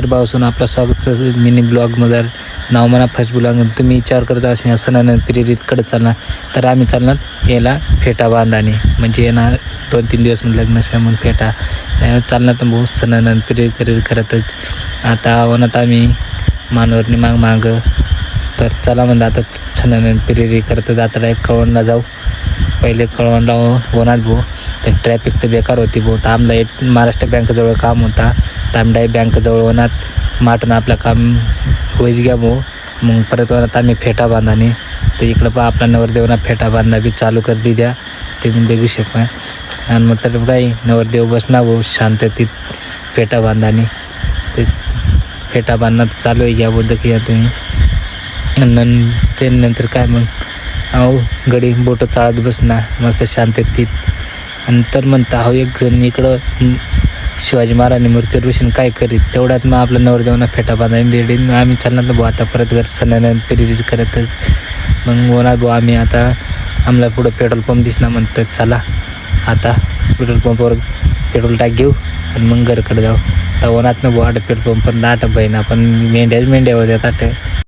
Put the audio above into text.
तर भाऊसून आपलं स्वागत मिनी ब्लॉगमध्ये नाव म्हणा फर्स्ट ब्लॉग. तुम्ही विचार करत असेल सणानं पिरियडकडे चालणार तर आम्ही चालणार याला फेटा बांधाने म्हणजे येणार 2-3 दिवस लग्न म्हणून फेटा चालणार. तर भाऊ सणानं पिरियड करतच आता वनात आम्ही मानवरनी माग तर चला म्हणजे आता सणानं पिरियड करतच आता डायरेक्ट कळवणला जाऊ. पहिले कळवणला वनात भाऊ तर ट्रॅफिक तर बेकार होती भाऊ. तर आम्हाला महाराष्ट्र बँकेजवळ काम होता तर आम्ही बँकेजवळ वनात माटून आपलं काम होईच घ्या भाऊ. मग परत वनात आम्ही फेटा बांधाने तर इकडं पहा आपला नवरदेवना फेटा बांधणं बी चालू कर दी द्या ते मी बघू शकता. आणि मग तर काही नवरदेव बसणार भाऊ शांततेत फेटा बांधाने ते फेटा बांधणं चालू आहे घ्या बोलतं की तुम्ही. ते नंतर काय मग अहो गडी बोटं चाळत बसणार मस्त शांततेत. आणि तर म्हणता हो एक जण इकडं शिवाजी महाराजांनी मूर्ती रोशन काय करीत तेवढ्यात मग आपलं नवरदेवना फेटा बांधायला रेडी. आम्ही चालणार तर भाऊ आता परत घर सणानं पिरियड करतच मग होणार भाऊ. आम्ही आता आम्हाला पुढं पेट्रोल पंप दिसणार म्हणतं चला आता पेट्रोल पंपावर पेट्रोल टाक घेऊ आणि मग घरकडे जाऊ. तर वनात न भाऊ आता पेट्रोल पंप पण दाट बहीण आपण मेंढ्या होत्या ताट